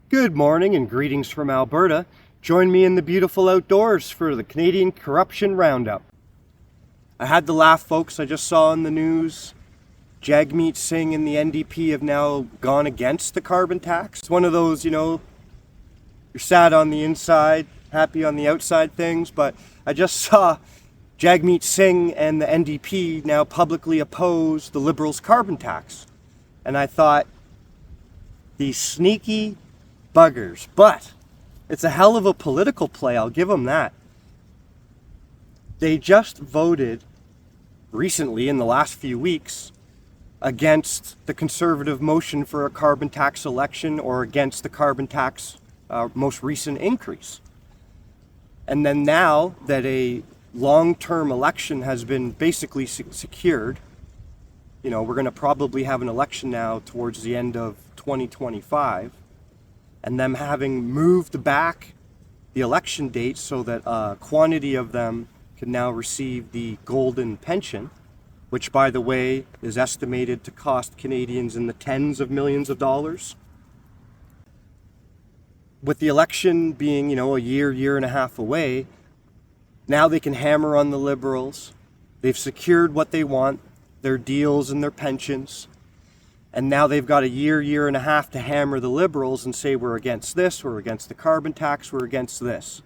Good morning and greetings from Alberta. Join me in the beautiful outdoors for the Canadian Corruption Roundup. I had to laugh, folks. I just saw in the news Jagmeet Singh and the NDP have now gone against the carbon tax. It's one of those, you're sad on the inside, happy on the outside things, but I just saw Jagmeet Singh and the NDP now publicly oppose the Liberals' carbon tax. And I thought, these sneaky buggers. But it's a hell of a political play, I'll give them that. They just voted recently, in the last few weeks, against the Conservative motion for a carbon tax election or against the carbon tax most recent increase. And then now that a long-term election has been basically secured, we're going to probably have an election now towards the end of 2025, and them having moved back the election date so that a quantity of them can now receive the golden pension, which, by the way, is estimated to cost Canadians in the tens of millions of dollars. With the election being, a year and a half away, now they can hammer on the Liberals. They've secured what they want, their deals and their pensions. And now they've got a year and a half to hammer the Liberals and say, we're against this, we're against the carbon tax, we're against this.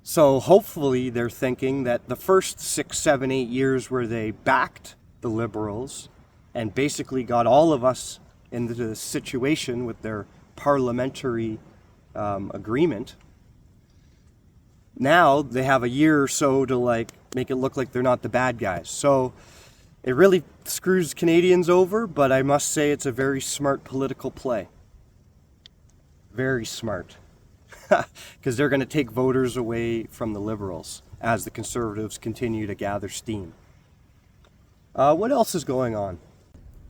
So hopefully they're thinking that the first 6, 7, 8 years where they backed the Liberals and basically got all of us into the situation with their parliamentary agreement, now they have a year or so to make it look like they're not the bad guys. So it really screws Canadians over, but I must say it's a very smart political play. Very smart. Because they're going to take voters away from the Liberals as the Conservatives continue to gather steam. What else is going on?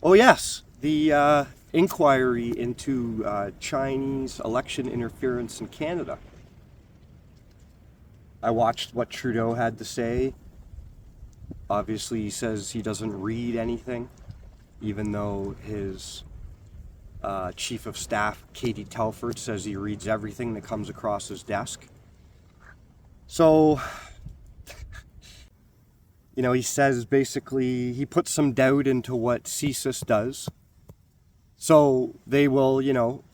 Oh yes, the inquiry into Chinese election interference in Canada. I watched what Trudeau had to say. Obviously, he says he doesn't read anything, even though his Chief of Staff, Katie Telford, says he reads everything that comes across his desk. So, he says basically he puts some doubt into what CSIS does. So they will,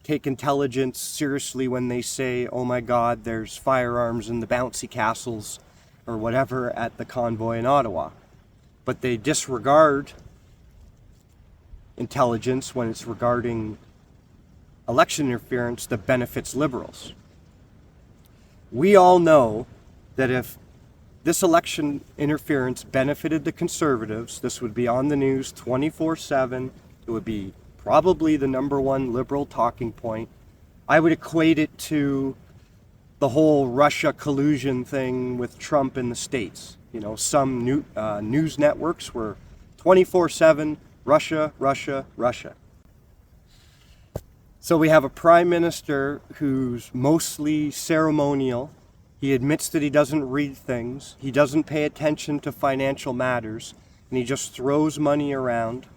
take intelligence seriously when they say, oh my God, there's firearms in the bouncy castles or whatever at the convoy in Ottawa. But they disregard intelligence when it's regarding election interference that benefits Liberals. We all know that if this election interference benefited the Conservatives, this would be on the news 24/7. It would be probably the number one Liberal talking point. I would equate it to the whole Russia collusion thing with Trump in the States. Some news networks were 24/7, Russia, Russia, Russia. So we have a prime minister who's mostly ceremonial. He admits that he doesn't read things. He doesn't pay attention to financial matters, and he just throws money around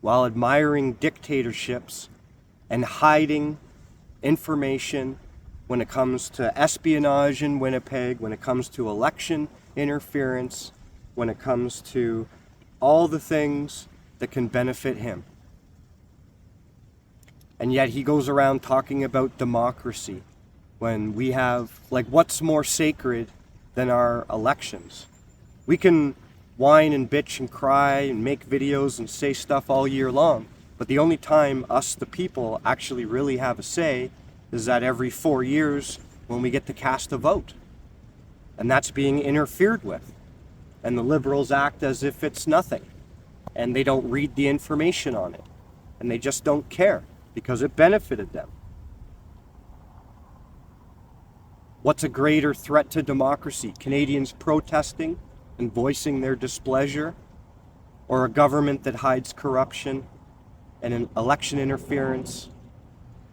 while admiring dictatorships and hiding information when it comes to espionage in Winnipeg, when it comes to election interference, when it comes to all the things that can benefit him. And yet he goes around talking about democracy when we have, what's more sacred than our elections? We can whine and bitch and cry and make videos and say stuff all year long, but the only time us, the people, actually really have a say is that every 4 years when we get to cast a vote. And that's being interfered with. And the Liberals act as if it's nothing. And they don't read the information on it. And they just don't care because it benefited them. What's a greater threat to democracy? Canadians protesting and voicing their displeasure? Or a government that hides corruption and an election interference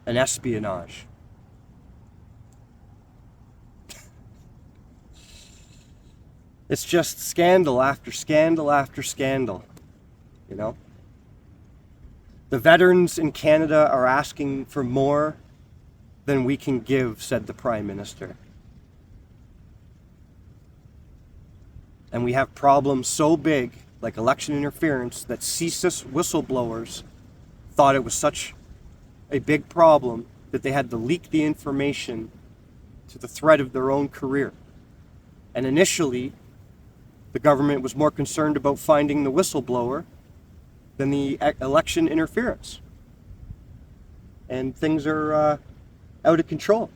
and espionage? It's just scandal after scandal after scandal, The veterans in Canada are asking for more than we can give, said the Prime Minister. And we have problems so big, like election interference, that CSIS whistleblowers thought it was such a big problem that they had to leak the information to the threat of their own career. And initially, the government was more concerned about finding the whistleblower than the election interference. And things are out of control.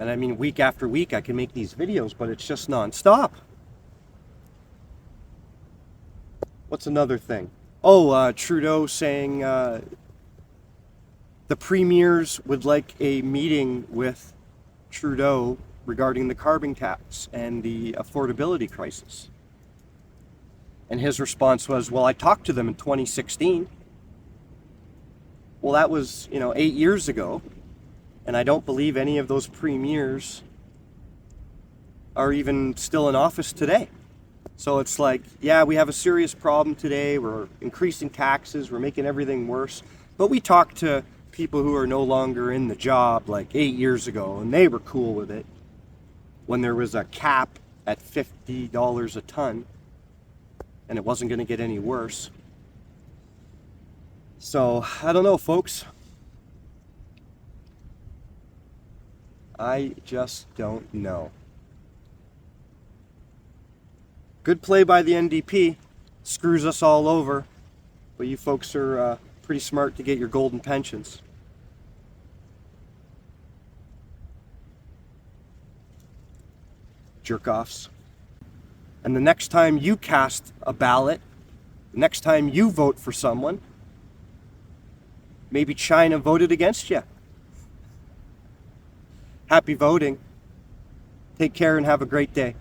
And I mean, week after week, I can make these videos, but it's just nonstop. What's another thing? Oh, Trudeau saying the premiers would like a meeting with Trudeau regarding the carbon tax and the affordability crisis. And his response was, well, I talked to them in 2016. Well, that was, 8 years ago. And I don't believe any of those premiers are even still in office today. So it's like, yeah, we have a serious problem today. We're increasing taxes. We're making everything worse. But we talked to people who are no longer in the job like 8 years ago, and they were cool with it when there was a cap at $50 a ton, and it wasn't going to get any worse. So, I don't know, folks. I just don't know. Good play by the NDP. Screws us all over. But you folks are pretty smart to get your golden pensions. Jerk-offs. And the next time you cast a ballot, the next time you vote for someone, maybe China voted against you. Happy voting. Take care and have a great day.